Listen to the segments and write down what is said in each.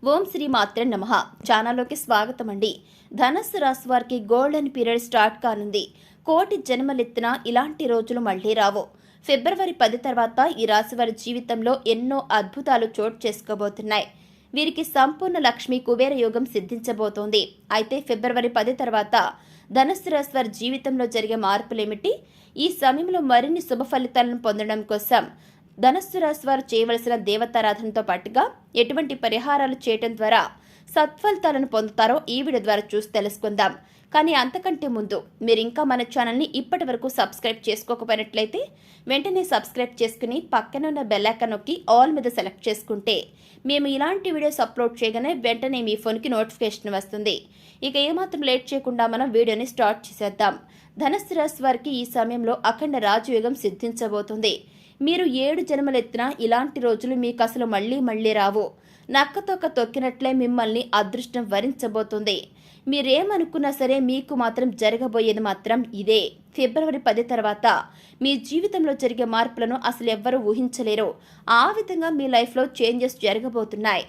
ఓం శ్రీ మాత్రే నమః. ఛానల్లోకి స్వాగతం అండి. ధనస్సు రాశి వారికి గోల్డెన్ పీరియడ్ స్టార్ట్ కానుంది. కోటి జన్మలెత్తినా ఇలాంటి రోజులు మళ్లీ రావు. ఫిబ్రవరి 10 తర్వాత ఈ రాశి వారి జీవితంలో ఎన్నో అద్భుతాలు చోటు చేసుకోబోతున్నాయి. వీరికి సంపూర్ణ లక్ష్మి కుబేర యోగం సిద్ధించబోతోంది. అయితే ఫిబ్రవరి 10 తర్వాత ధనస్సు రాశి వారి జీవితంలో జరిగే మార్పులేమిటి? ఈ సమయంలో మరిన్ని శుభ ఫలితాలను పొందడం కోసం ధనస్సు రాశి వారు చేయవలసిన దేవతారాధనతో పాటుగా ఎటువంటి పరిహారాలు చేయటం ద్వారా సత్ఫలితాలను పొందుతారో ఈ వీడియో ద్వారా చూసి తెలుసుకుందాం. కానీ అంతకంటే ముందు మీరు ఇంకా మన ఛానల్ని ఇప్పటి వరకు సబ్స్క్రైబ్ చేసుకోకపోయినట్లయితే వెంటనే సబ్స్క్రైబ్ చేసుకుని పక్కన ఉన్న బెల్ ఐకాన్ నొక్కి ఆల్ మీద సెలెక్ట్ చేసుకుంటే మేము ఇలాంటి వీడియోస్ అప్లోడ్ చేయగానే వెంటనే మీ ఫోన్కి నోటిఫికేషన్ వస్తుంది. ఇక ఏమాత్రం లేట్ చేయకుండా మనం వీడియోని స్టార్ట్ చేసేద్దాం. ధనస్సు రాశి వారికి ఈ సమయంలో అఖండ రాజయోగం సిద్ధించబోతుంది. మీరు 7 జన్మలెత్తినా ఇలాంటి రోజులు మీకు అసలు మళ్లీ రావు. నక్కతోక తొక్కినట్లే మిమ్మల్ని అదృష్టం వరించబోతుంది. మీరేమనుకున్నా సరే మీకు మాత్రం జరగబోయేది మాత్రం ఇదే. ఫిబ్రవరి 10 తర్వాత మీ జీవితంలో జరిగే మార్పులను అసలు ఎవ్వరూ ఊహించలేరు. ఆ విధంగా మీ లైఫ్లో చేంజెస్ జరగబోతున్నాయి.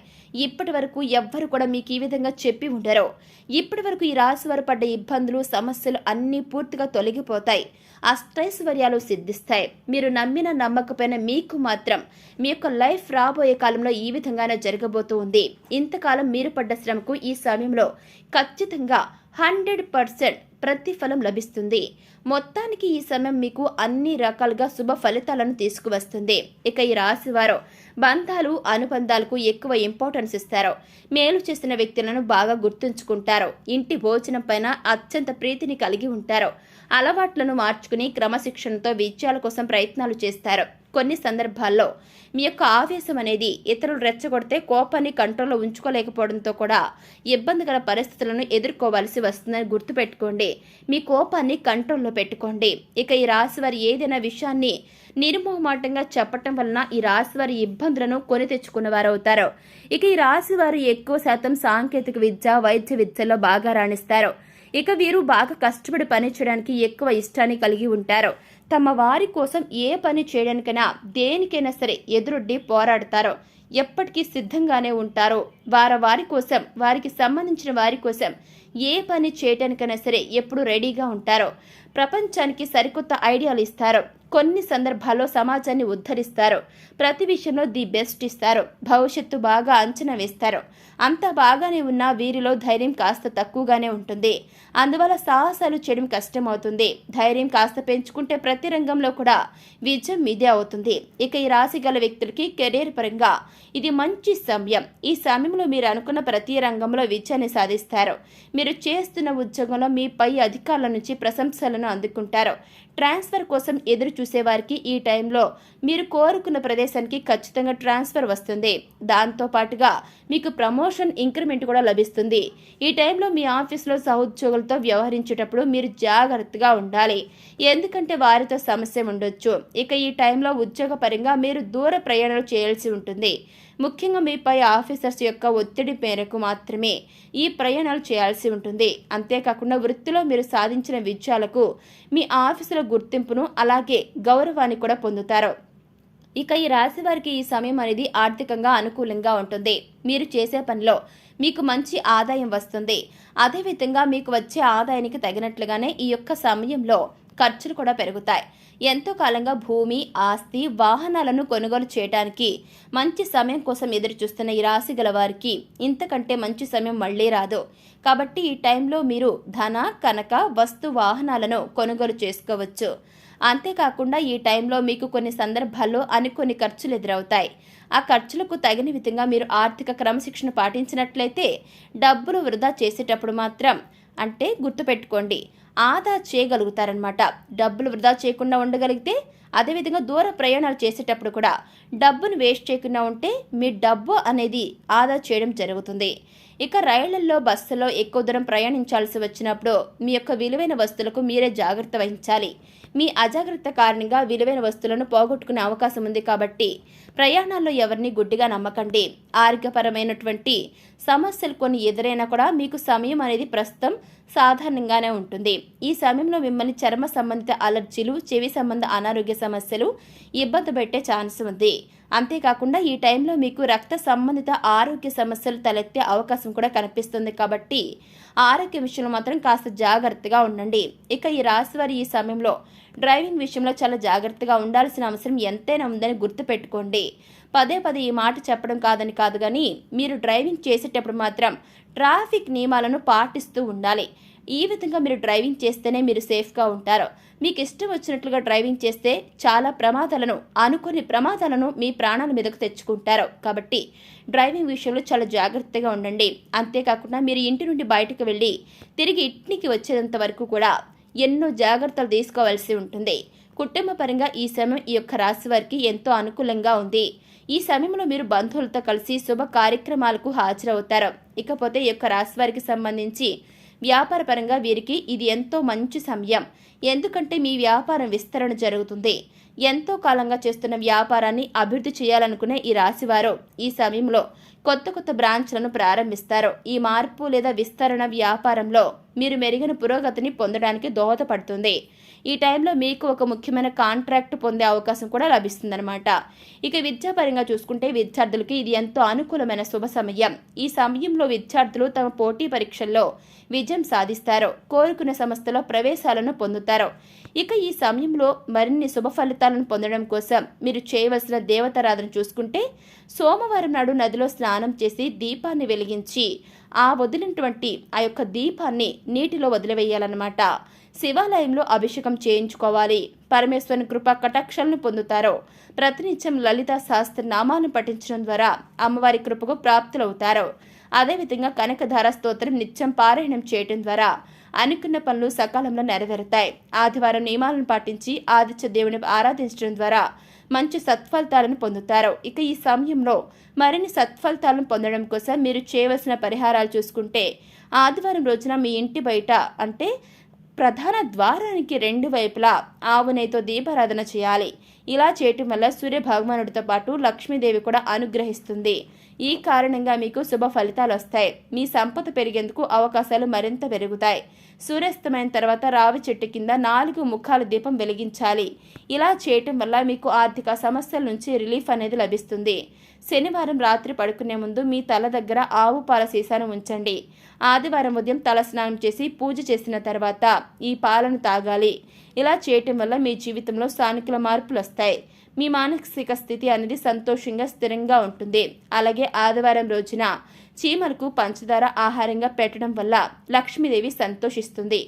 ఇప్పటి వరకు ఎవ్వరు కూడా మీకు ఈ విధంగా చెప్పి ఉండరు. ఇప్పటి వరకు ఈ రాశి వారు పడ్డ ఇబ్బందులు, సమస్యలు అన్నీ పూర్తిగా తొలగిపోతాయి. అష్టైశ్వర్యాలు సిద్ధిస్తాయి. మీరు నమ్మిన నమ్మకపోయినా మీకు మాత్రం మీ యొక్క లైఫ్ రాబోయే కాలంలో ఈ విధంగానే జరగబోతూ ఉంది. ఇంతకాలం మీరు పడ్డ శ్రమకు ఈ సమయంలో ఖచ్చితంగా 100% ప్రతిఫలం లభిస్తుంది. మొత్తానికి ఈ సమయం మీకు అన్ని రకాలుగా శుభ ఫలితాలను తీసుకువస్తుంది. ఇక ఈ రాశి వారు బంధాలు, అనుబంధాలకు ఎక్కువ ఇంపార్టెన్స్ ఇస్తారు. మేలు చేసిన వ్యక్తులను బాగా గుర్తుంచుకుంటారు. ఇంటి భోజనం పైన అత్యంత ప్రీతిని కలిగి ఉంటారు. అలవాట్లను మార్చుకుని క్రమశిక్షణతో విజయాల కోసం ప్రయత్నాలు చేస్తారు. కొన్ని సందర్భాల్లో మీ యొక్క ఆవేశం అనేది ఇతరులు రెచ్చగొడితే కోపాన్ని కంట్రోల్లో ఉంచుకోలేకపోవడంతో కూడా ఇబ్బందికర పరిస్థితులను ఎదుర్కోవాల్సి వస్తుందని గుర్తుపెట్టుకోండి. మీ కోపాన్ని కంట్రోల్లో పెట్టుకోండి. ఇక ఈ రాశి వారి ఏదైనా విషయాన్ని నిర్మోహమాటంగా చెప్పటం వలన ఈ రాశి వారి ఇబ్బందులను కొని తెచ్చుకున్న వారు అవుతారు. ఇక ఈ రాశి వారు ఎక్కువ శాతం సాంకేతిక విద్య, వైద్య విద్యలో బాగా రాణిస్తారు. ఇక వీరు బాగా కష్టపడి పని చేయడానికి ఎక్కువ ఇష్టాన్ని కలిగి ఉంటారు. తమ వారి కోసం ఏ పని చేయడానికైనా దేనికైనా సరే ఎదురొడ్డి పోరాడతారు. ఎప్పటికీ సిద్ధంగానే ఉంటారు. వారి కోసం, వారికి సంబంధించిన వారి కోసం ఏ పని చేయడానికైనా సరే ఎప్పుడు రెడీగా ఉంటారు. ప్రపంచానికి సరికొత్త ఐడియాలు ఇస్తారు. కొన్ని సందర్భాల్లో సమాజాన్ని ఉద్ధరిస్తారు. ప్రతి విషయంలో ది బెస్ట్ ఇస్తారు. భవిష్యత్తు బాగా అంచనా వేస్తారు. అంతా బాగానే ఉన్నా వీరిలో ధైర్యం కాస్త తక్కువగానే ఉంటుంది. అందువల్ల సాహసాలు చేయడం కష్టమవుతుంది. ధైర్యం కాస్త పెంచుకుంటే ప్రతి రంగంలో కూడా విజయం మీదే అవుతుంది. ఇక ఈ రాశి గల వ్యక్తులకి కెరీర్ పరంగా ఇది మంచి సమయం. ఈ సమయంలో మీరు అనుకున్న ప్రతి రంగంలో విజయాన్ని సాధిస్తారు. మీరు చేస్తున్న ఉద్యోగంలో మీ పై అధికారుల నుంచి ప్రశంసలను అందుకుంటారు. ట్రాన్స్ఫర్ కోసం ఎదురు చూసేవారికి ఈ టైంలో మీరు కోరుకున్న ప్రదేశానికి ఖచ్చితంగా ట్రాన్స్ఫర్ వస్తుంది. దాంతో పాటుగా మీకు ప్రమోషన్, ఇంక్రిమెంట్ కూడా లభిస్తుంది. ఈ టైంలో మీ ఆఫీస్లో సహోద్యోగులతో వ్యవహరించేటప్పుడు మీరు జాగ్రత్తగా ఉండాలి. ఎందుకంటే వారితో సమస్య ఉండొచ్చు. ఇక ఈ టైంలో ఉద్యోగపరంగా మీరు దూర ప్రయాణాలు చేయాల్సి ఉంటుంది. ముఖ్యంగా మీపై ఆఫీసర్స్ యొక్క ఒత్తిడి మేరకు మాత్రమే ఈ ప్రయాణాలు చేయాల్సి ఉంటుంది. అంతేకాకుండా వృత్తిలో మీరు సాధించిన విజయాలకు మీ ఆఫీసుల గుర్తింపును, అలాగే గౌరవాన్ని కూడా పొందుతారు. ఇక ఈ రాశి వారికి ఈ సమయం అనేది ఆర్థికంగా అనుకూలంగా ఉంటుంది. మీరు చేసే పనిలో మీకు మంచి ఆదాయం వస్తుంది. అదేవిధంగా మీకు వచ్చే ఆదాయానికి తగినట్లుగానే ఈ యొక్క సమయంలో ఖర్చులు కూడా పెరుగుతాయి. ఎంతో కాలంగా భూమి, ఆస్తి, వాహనాలను కొనుగోలు చేయడానికి మంచి సమయం కోసం ఎదురు చూస్తున్న ఈ రాశి గల వారికి ఇంతకంటే మంచి సమయం మళ్లీ రాదు. కాబట్టి ఈ టైంలో మీరు ధన, కనక, వస్తు, వాహనాలను కొనుగోలు చేసుకోవచ్చు. అంతేకాకుండా ఈ టైంలో మీకు కొన్ని సందర్భాల్లో అనుకోని ఖర్చులు ఎదురవుతాయి. ఆ ఖర్చులకు తగిన విధంగా మీరు ఆర్థిక క్రమశిక్షణ పాటించినట్లయితే డబ్బులు వృధా చేసేటప్పుడు మాత్రం గుర్తుపెట్టుకోండి, ఆదా చేయగలుగుతారనమాట. డబ్బులు వృధా చేయకుండా ఉండగలిగితే, అదేవిధంగా దూర ప్రయాణాలు చేసేటప్పుడు కూడా డబ్బును వేస్ట్ చేయకుండా ఉంటే మీ డబ్బు అనేది ఆదా చేయడం జరుగుతుంది. ఇక రైళ్లలో, బస్సులో ఎక్కువ దూరం ప్రయాణించాల్సి వచ్చినప్పుడు మీ యొక్క విలువైన వస్తువులకు మీరే జాగ్రత్త వహించాలి. మీ అజాగ్రత్త కారణంగా విలువైన వస్తువులను పోగొట్టుకునే అవకాశం ఉంది. కాబట్టి ప్రయాణాల్లో ఎవరిని గుడ్డిగా నమ్మకండి. ఆరోగ్యపరమైనటువంటి సమస్యలు కొన్ని ఎదురైనా కూడా మీకు సమయం అనేది ప్రస్తుతం సాధారణంగానే ఉంటుంది. ఈ సమయంలో మిమ్మల్ని చర్మ సంబంధిత అలర్జీలు, చెవి సంబంధ అనారోగ్య సమస్యలు ఇబ్బంది పెట్టే ఛాన్స్ ఉంది. అంతేకాకుండా ఈ టైంలో మీకు రక్త సంబంధిత ఆరోగ్య సమస్యలు తలెత్తే అవకాశం కూడా కనిపిస్తుంది కాబట్టి ఆరోగ్య విషయంలో మాత్రం కాస్త జాగ్రత్తగా ఉండండి. ఇక ఈ రాశి వారి ఈ సమయంలో డ్రైవింగ్ విషయంలో చాలా జాగ్రత్తగా ఉండాల్సిన అవసరం ఎంతైనా ఉందని గుర్తుపెట్టుకోండి. పదే పదే ఈ మాట చెప్పడం కాదని కాదు, కానీ మీరు డ్రైవింగ్ చేసేటప్పుడు మాత్రం ట్రాఫిక్ నియమాలను పాటిస్తూ ఉండాలి. ఈ విధంగా మీరు డ్రైవింగ్ చేస్తేనే మీరు సేఫ్గా ఉంటారు. మీకు ఇష్టం వచ్చినట్లుగా డ్రైవింగ్ చేస్తే చాలా అనుకోని ప్రమాదాలను మీ ప్రాణాల మీదకు తెచ్చుకుంటారు. కాబట్టి డ్రైవింగ్ విషయంలో చాలా జాగ్రత్తగా ఉండండి. అంతేకాకుండా మీరు ఇంటి నుండి బయటకు వెళ్ళి తిరిగి ఇంటికి వచ్చేంత వరకు కూడా ఎన్నో జాగ్రత్తలు తీసుకోవాల్సి ఉంటుంది. కుటుంబ పరంగా ఈ సమయం ఈ యొక్క రాశి వారికి ఎంతో అనుకూలంగా ఉంది. ఈ సమయంలో మీరు బంధువులతో కలిసి శుభ కార్యక్రమాలకు హాజరవుతారు. ఇకపోతే ఈ యొక్క రాశి వారికి సంబంధించి వ్యాపార పరంగా వీరికి ఇది ఎంతో మంచి సమయం. ఎందుకంటే మీ వ్యాపారం విస్తరణ జరుగుతుంది. ఎంతో కాలంగా చేస్తున్న వ్యాపారాన్ని అభివృద్ధి చేయాలనుకునే ఈ రాశివారు ఈ సమయంలో కొత్త బ్రాంచ్లను ప్రారంభిస్తారు. ఈ మార్పు లేదా విస్తరణ వ్యాపారంలో మీరు మెరుగైన పురోగతిని పొందడానికి దోహదపడుతుంది. ఈ టైంలో మీకు ఒక ముఖ్యమైన కాంట్రాక్ట్ పొందే అవకాశం కూడా లభిస్తుందన్నమాట. ఇక విద్యాపరంగా చూసుకుంటే విద్యార్థులకి ఇది ఎంతో అనుకూలమైన శుభ సమయం. ఈ సమయంలో విద్యార్థులు తమ పోటీ పరీక్షల్లో విజయం సాధిస్తారు. కోరుకున్న సంస్థలో ప్రవేశాలను పొందుతారు. ఇక ఈ సమయంలో మరిన్ని శుభ ఫలితాలను పొందడం కోసం మీరు చేయవలసిన దేవతారాధన చూసుకుంటే సోమవారం నాడు నదిలో స్నానం చేసి దీపాన్ని వెలిగించి ఆ యొక్క దీపాన్ని నీటిలో వదిలివేయాలన్నమాట. శివాలయంలో అభిషేకం చేయించుకోవాలి. పరమేశ్వరుని కృప కటాక్షాలను పొందుతారు. ప్రతినిత్యం లలిత శాస్త్ర నామాలను పఠించడం ద్వారా అమ్మవారి కృపకు ప్రాప్తులవుతారు. అదేవిధంగా కనకధార స్తోత్రం నిత్యం పారాయణం చేయడం ద్వారా అనుకున్న పనులు సకాలంలో నెరవేరుతాయి. ఆదివారం నియమాలను పాటించి ఆదిత్య దేవుని ఆరాధించడం ద్వారా మంచి సత్ఫలితాలను పొందుతారు. ఇక ఈ సమయంలో మరిన్ని సత్ఫలితాలను పొందడం కోసం మీరు చేయవలసిన పరిహారాలు చూసుకుంటే ఆదివారం రోజున మీ ఇంటి బయట అంటే ప్రధాన ద్వారానికి 2 వైపులా ఆవు నెయ్యితో దీపారాధన చేయాలి. ఇలా చేయటం వల్ల సూర్య భగవానుడితో పాటు లక్ష్మీదేవి కూడా అనుగ్రహిస్తుంది. ఈ కారణంగా మీకు శుభ ఫలితాలు వస్తాయి. మీ సంపద పెరిగేందుకు అవకాశాలు మరింత పెరుగుతాయి. సూర్యాస్తమైన తర్వాత రావి చెట్టు కింద 4 ముఖాల దీపం వెలిగించాలి. ఇలా చేయటం వల్ల మీకు ఆర్థిక సమస్యల నుంచి రిలీఫ్ అనేది లభిస్తుంది. శనివారం రాత్రి పడుకునే ముందు మీ తల దగ్గర ఆవు పాల సీసాను ఉంచండి. ఆదివారం ఉదయం తల స్నానం చేసి పూజ చేసిన తర్వాత ఈ పాలను తాగాలి. ఇలా చేయటం వల్ల మీ జీవితంలో సానుకూల మార్పులు వస్తాయి. మీ మానసిక స్థితి అనేది సంతోషంగా స్థిరంగా ఉంటుంది. అలాగే ఆదివారం రోజున చీమలకు పంచదార ఆహారంగా పెట్టడం వల్ల లక్ష్మీదేవి సంతోషిస్తుంది.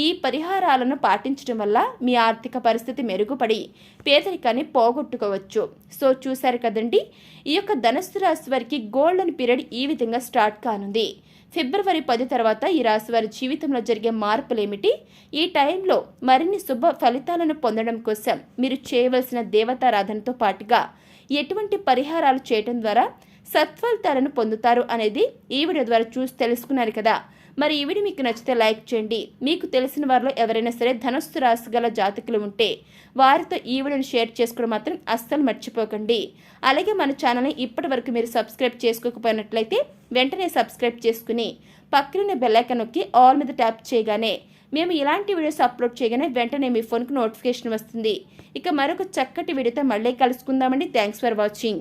ఈ పరిహారాలను పాటించడం వల్ల మీ ఆర్థిక పరిస్థితి మెరుగుపడి పేదరికాన్ని పోగొట్టుకోవచ్చు. సో చూశారు కదండి, ఈ యొక్క ధనుస్సు రాశి వారికి గోల్డెన్ పీరియడ్ ఈ విధంగా స్టార్ట్ కానుంది. ఫిబ్రవరి 10 తర్వాత ఈ రాశి వారి జీవితంలో జరిగే మార్పులేమిటి? ఈ టైంలో మరిన్ని శుభ ఫలితాలను పొందడం కోసం మీరు చేయవలసిన దేవతారాధనతో పాటుగా ఎటువంటి పరిహారాలు చేయడం ద్వారా సత్ఫలితాలను పొందుతారు అనేది ఈ వీడియో ద్వారా చూసి తెలుసుకున్నారు కదా. మరి ఈ వీడియో మీకు నచ్చితే లైక్ చేయండి. మీకు తెలిసిన వారిలో ఎవరైనా సరే ధనుస్సు రాశి గల జాతకులు ఉంటే వారితో ఈ వీడియోని షేర్ చేసుకోవడం మాత్రం అస్సలు మర్చిపోకండి. అలాగే మన ఛానల్ని ఇప్పటి వరకు మీరు సబ్స్క్రైబ్ చేసుకోకపోయినట్లయితే వెంటనే సబ్స్క్రైబ్ చేసుకుని పక్కన బెల్ ఐకాన్ నొక్కి ఆల్ మీద ట్యాప్ చేయగానే మేము ఇలాంటి వీడియోస్ అప్లోడ్ చేయగానే వెంటనే మీ ఫోన్కి నోటిఫికేషన్ వస్తుంది. ఇక మరొక చక్కటి వీడియోతో మళ్ళీ కలుసుకుందామండి. Thanks for watching.